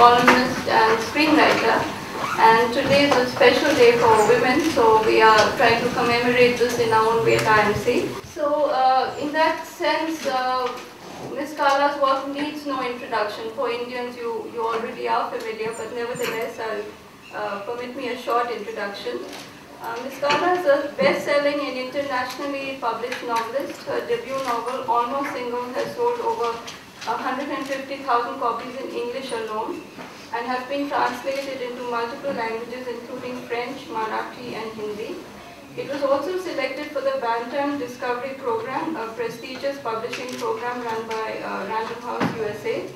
columnist and screenwriter, and today is a special day for women, so we are trying to commemorate this in our own way at IIMC. So in that sense, Ms. Kala's work needs no introduction. For Indians, you already are familiar, but nevertheless, permit me a short introduction. Ms. Kala is a best-selling and internationally published novelist. Her debut novel, Almost Single, has sold over 150,000 copies in English alone and has been translated into multiple languages including French, Marathi and Hindi. It was also selected for the Bantam Discovery Program, a prestigious publishing program run by Random House USA.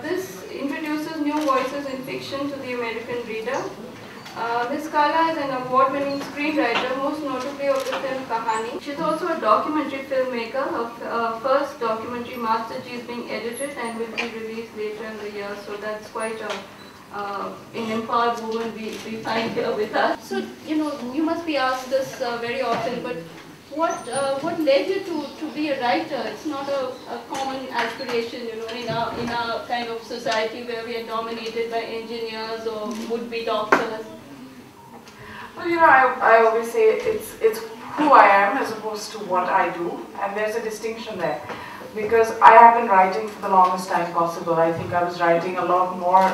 This introduces new voices in fiction to the American reader. Ms. Kala is an award-winning screenwriter, most notably of the film Kahaani. She's also a documentary filmmaker. Her first documentary, Master G, is being edited and will be released later in the year. So that's quite an empowered woman we find here with us. So, you must be asked this very often, but what led you to be a writer? It's not a common aspiration, in our kind of society where we are dominated by engineers or would-be doctors. Well, I always say it's who I am as opposed to what I do, and there's a distinction there. Because I have been writing for the longest time possible. I think I was writing a lot more,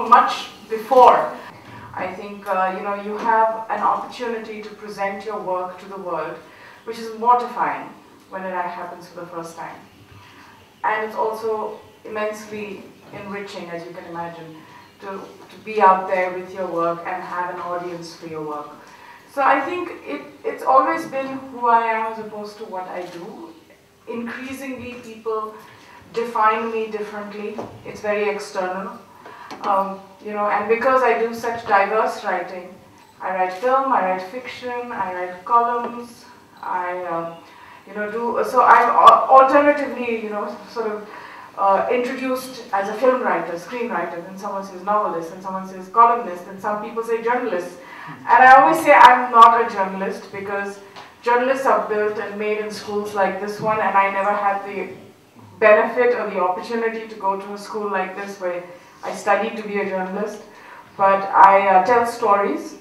much before. I think, you have an opportunity to present your work to the world, which is mortifying when it happens for the first time. And it's also immensely enriching, as you can imagine, to be out there with your work and have an audience for your work. So I think it's always been who I am as opposed to what I do. Increasingly, people define me differently. It's very external. And because I do such diverse writing, I write film, I write fiction, I write columns, so I'm alternatively, introduced as a film writer, screenwriter, then someone says novelist, and someone says columnist, and some people say journalist. And I always say I'm not a journalist because journalists are built and made in schools like this one, and I never had the benefit or the opportunity to go to a school like this where I studied to be a journalist. But I tell stories.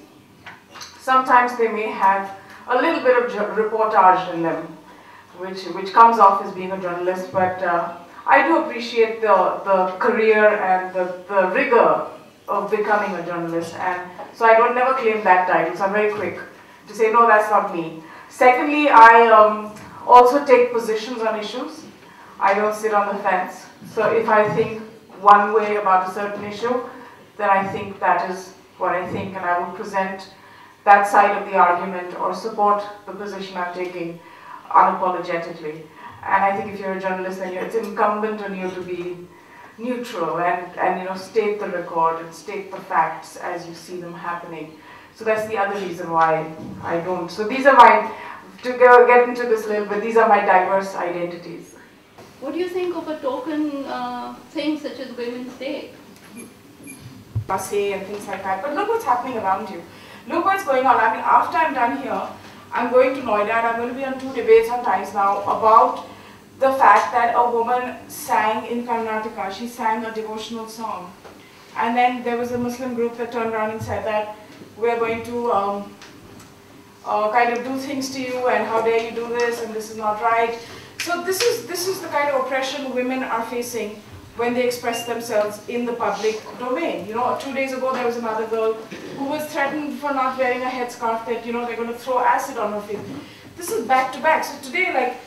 Sometimes they may have a little bit of reportage in them, which comes off as being a journalist, but I do appreciate the career and the rigor of becoming a journalist, and so I don't never claim that title, so I'm very quick to say, no, that's not me. Secondly, I also take positions on issues. I don't sit on the fence. So if I think one way about a certain issue, then I think that is what I think, and I will present that side of the argument or support the position I'm taking unapologetically. And I think if you're a journalist, then it's incumbent on you to be neutral and state the record and state the facts as you see them happening. So that's the other reason why I don't. So these are get into this a little bit, these are my diverse identities. What do you think of a token thing such as Women's Day? Say and things like that, but look what's happening around you. Look what's going on. I mean, after I'm done here, I'm going to Noida and I'm going to be on 2 debates on Times Now about the fact that a woman sang in Karnataka. She sang a devotional song. And then there was a Muslim group that turned around and said that we're going to kind of do things to you, and how dare you do this, and this is not right. So this is the kind of oppression women are facing when they express themselves in the public domain. 2 days ago there was another girl who was threatened for not wearing a headscarf that they're going to throw acid on her face. This is back to back. So today,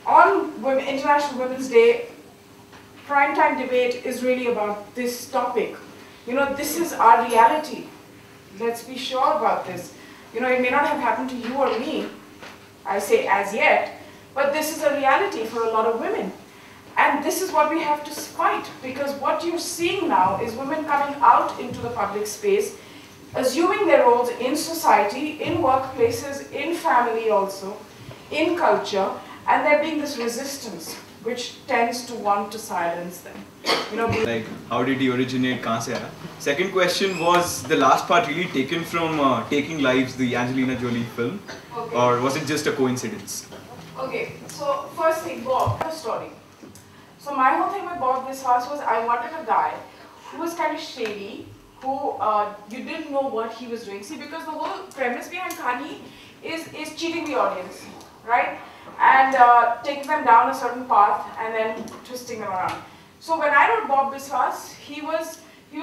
on International Women's Day, primetime debate is really about this topic. This is our reality. Let's be sure about this. It may not have happened to you or me, I say as yet, but this is a reality for a lot of women. And this is what we have to fight, because what you're seeing now is women coming out into the public space, assuming their roles in society, in workplaces, in family also, in culture, and there being this resistance which tends to want to silence them. Like, how did he originate? Kahan se aaya? Second question was the last part really taken from Taking Lives, the Angelina Jolie film, okay, or was it just a coincidence? Okay, so first thing, Bob, a story. So my whole thing with Bob Biswas was I wanted a guy who was kind of shady, who you didn't know what he was doing. See, because the whole premise behind Kahaani is cheating the audience, right? And taking them down a certain path and then twisting them around. So when I wrote Bob Biswas, he was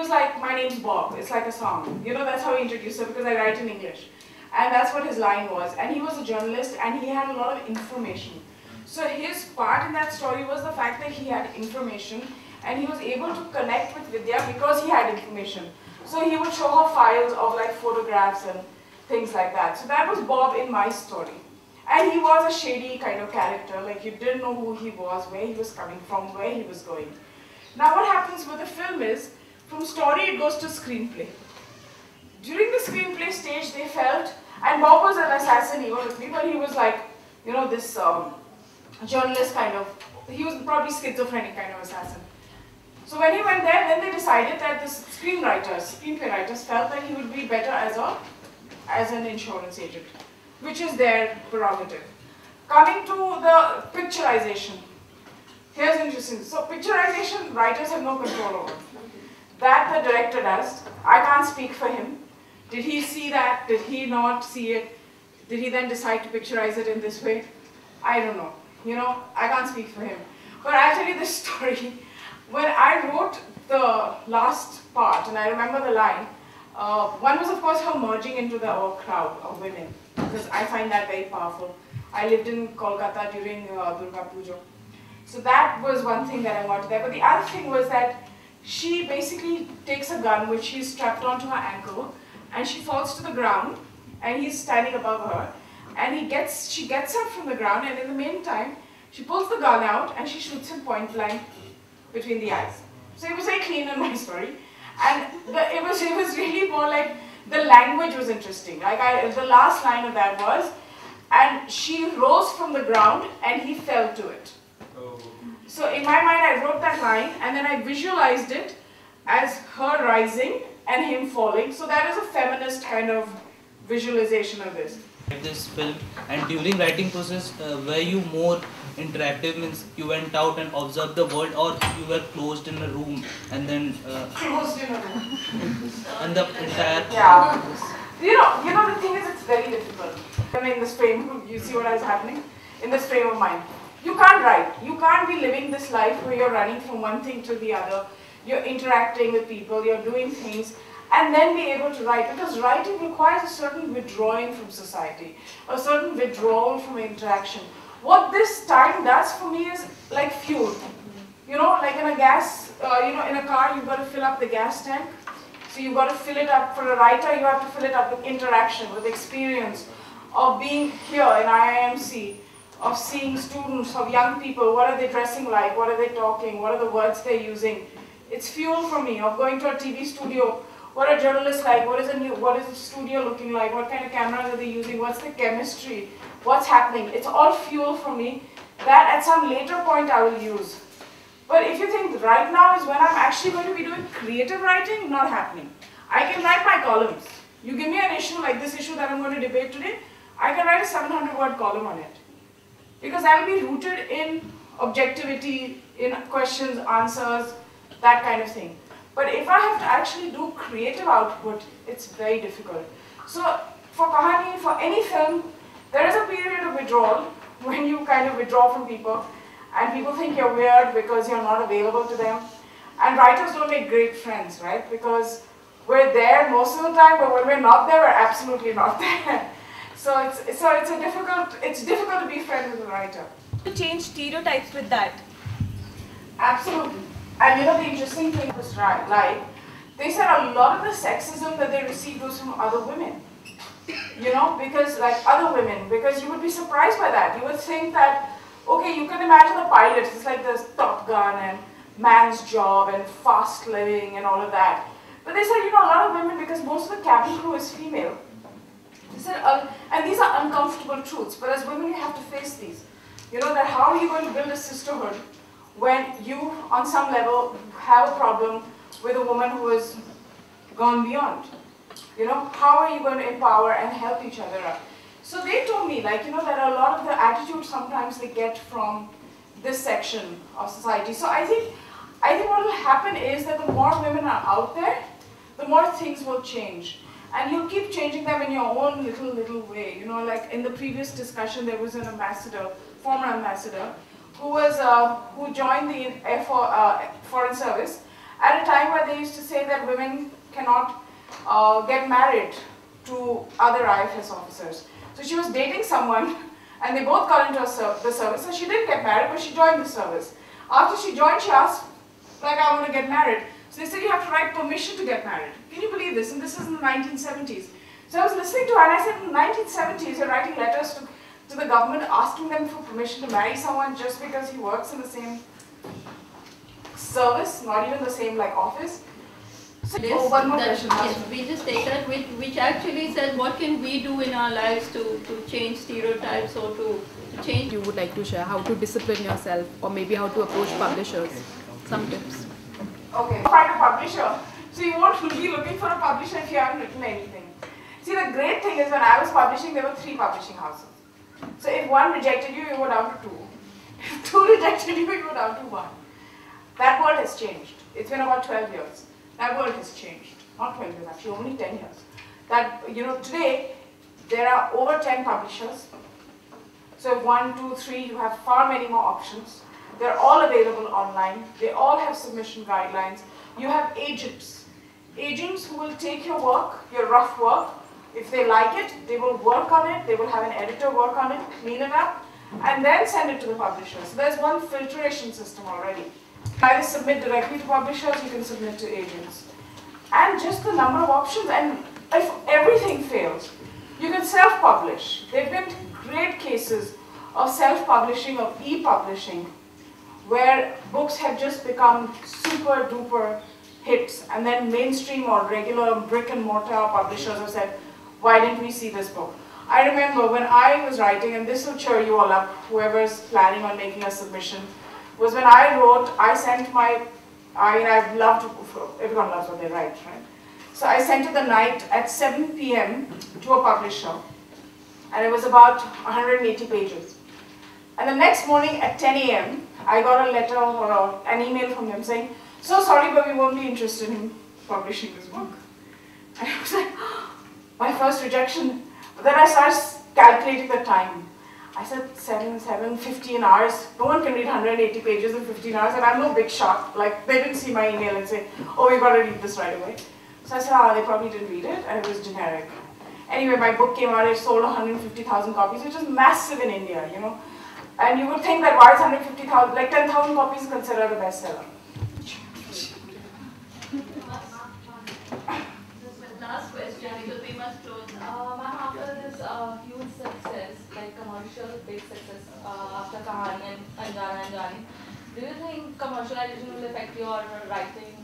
like, my name's Bob. It's like a song. You know, that's how he introduced it, because I write in English. And that's what his line was. And he was a journalist and he had a lot of information. So his part in that story was the fact that he had information and he was able to connect with Vidya because he had information. So he would show her files of like photographs and things like that. So that was Bob in my story. And he was a shady kind of character, like you didn't know who he was, where he was coming from, where he was going. Now what happens with the film is, from story it goes to screenplay. During the screenplay stage they felt, and Bob was an assassin even with me, but he was like, you know, this journalist kind of, he was probably schizophrenic kind of assassin. So when he went there, then they decided that the screenplay writers felt that he would be better as an insurance agent, which is their prerogative. Coming to the picturization, here's interesting. So picturization, writers have no control over. That the director does. I can't speak for him. Did he see that? Did he not see it? Did he then decide to picturize it in this way? I don't know. You know, I can't speak for him. But I'll tell you this story. When I wrote the last part, and I remember the line, one was of course her merging into the crowd of women, because I find that very powerful. I lived in Kolkata during Durga Puja. So that was one thing that I wanted there. But the other thing was that she basically takes a gun which she's strapped onto her ankle, and she falls to the ground, and he's standing above her, and she gets up from the ground, and in the meantime, she pulls the gun out and she shoots him point blank between the eyes. So it was very clean in my story, and it was really more like the language was interesting. Like the last line of that was, and she rose from the ground and he fell to it. So in my mind, I wrote that line and then I visualized it as her rising and him falling. So that is a feminist kind of visualization of this. This film, and during writing process, were you more interactive, means you went out and observed the world, or you were closed in a room and then Closed in a room. and the entire You know the thing is, it's very difficult. I mean, in this frame, you see what is happening? In this frame of mind. You can't write. You can't be living this life where you're running from one thing to the other. You're interacting with people, you're doing things, and then be able to write. Because writing requires a certain withdrawing from society, a certain withdrawal from interaction. What this time does for me is like fuel. You know, like in a gas, in a car, you've got to fill up the gas tank. So you've got to fill it up. For a writer, you have to fill it up with interaction, with experience of being here in IIMC, of seeing students, of young people, what are they dressing like, what are they talking, what are the words they're using. It's fuel for me, of going to a TV studio, what are journalists like, what is the studio looking like, what kind of cameras are they using, what's the chemistry, what's happening. It's all fuel for me that at some later point I will use. But if you think right now is when I'm actually going to be doing creative writing, not happening. I can write my columns. You give me an issue like this issue that I'm going to debate today, I can write a 700-word column on it. Because I will be rooted in objectivity, in questions, answers, that kind of thing. But if I have to actually do creative output, it's very difficult. So for Kahaani, for any film, there is a period of withdrawal when you kind of withdraw from people and people think you're weird because you're not available to them. And writers don't make great friends, right? Because we're there most of the time, but when we're not there, we're absolutely not there. So it's difficult to be friends with a writer. To change stereotypes with that. Absolutely. And you know the interesting thing was like, they said a lot of the sexism that they received was from other women. You know, because like other women, because you would be surprised by that. You would think that, okay, you can imagine the pilots, it's like this Top Gun and man's job and fast living and all of that. But they said, you know, a lot of women, because most of the cabin crew is female, they said, and these are uncomfortable truths, but as women you have to face these. You know, that how are you going to build a sisterhood when you, on some level, have a problem with a woman who has gone beyond? You know, how are you going to empower and help each other up? So they told me, like, you know, that a lot of the attitude sometimes they get from this section of society. So I think I think what will happen is that the more women are out there, the more things will change. And you'll keep changing them in your own little way. You know, like in the previous discussion, there was an ambassador, former ambassador, who joined the Foreign Service at a time where they used to say that women cannot get married to other IFS officers. So she was dating someone, and they both got into the service. So she didn't get married, but she joined the service. After she joined, she asked, like, I want to get married. So they said, you have to write permission to get married. Can you believe this? And this is in the 1970s. So I was listening to her, and I said, in the 1970s, you're writing letters to the government asking them for permission to marry someone just because he works in the same service, not even the same like office. So, one more question. Yes, we just take that, which actually says what can we do in our lives to change stereotypes or to change. You would like to share how to discipline yourself, or maybe how to approach publishers. Some tips. Okay, find a publisher. So you won't be looking for a publisher if you haven't written anything. See, the great thing is when I was publishing, there were 3 publishing houses. So if one rejected you, you were down to 2. If 2 rejected you, you were down to 1. That world has changed. It's been about 12 years. That world has changed. Not 12 years, actually, only 10 years. That, you know, today, there are over 10 publishers. So 1, 2, 3, you have far many more options. They're all available online. They all have submission guidelines. You have agents. Agents who will take your work, your rough work. If they like it, they will work on it. They will have an editor work on it, clean it up, and then send it to the publisher. So there's one filtration system already. Either submit directly to publishers, you can submit to agents. And just the number of options, and if everything fails, you can self-publish. There have been great cases of self-publishing, of e-publishing, where books have just become super duper hits, and then mainstream or regular brick and mortar publishers have said, why didn't we see this book? I remember when I was writing, and this will cheer you all up, whoever's planning on making a submission, was when I wrote, I sent my, I've loved, everyone loves what they write, right? So I sent it the night at 7 p.m. to a publisher, and it was about 180 pages. And the next morning at 10 a.m., I got a letter or an email from them saying, so sorry, but we won't be interested in publishing this book. And I was like, my first rejection. But then I started calculating the time. I said 15 hours. No one can read 180 pages in 15 hours, and I'm no big shot. Like, they didn't see my email and say, oh, we've got to read this right away. So I said, they probably didn't read it, and it was generic. Anyway, my book came out, it sold 150,000 copies, which is massive in India, you know. And you would think that why is 150,000, like 10,000 copies considered a bestseller. Last question, because we must close. Ma'am, after this huge success, like commercial big success after Kahaani and Anjani, do you think commercialization will affect your writing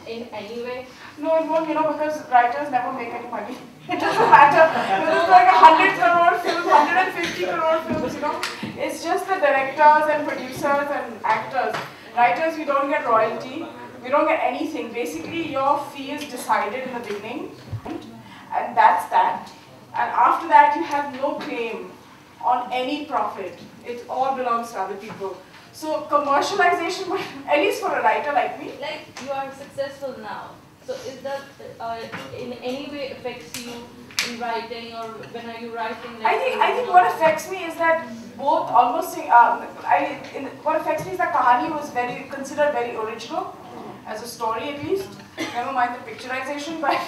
in any way? No, it won't, you know, because writers never make any money. It doesn't matter. There's like 100 crore films, 150 crore films, you know. It's just the directors and producers and actors. Writers, we don't get royalty. We don't get anything. Basically, your fee is decided in the beginning, and that's that. And after that, you have no claim on any profit. It all belongs to other people. So commercialization, at least for a writer like me, Like, you are successful now. So is that in any way affects you in writing, or when are you writing? Like, I think what affects me is that both almost what affects me is that Kahaani was considered very original, as a story at least. Never mind the picturization, but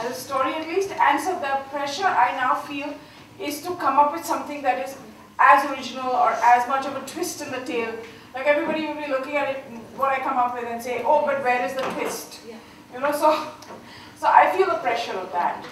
as a story at least. And so the pressure I now feel is to come up with something that is as original or as much of a twist in the tale. Like, everybody will be looking at it, what I come up with, and say, oh, but where is the twist? Yeah. You know, so I feel the pressure of that.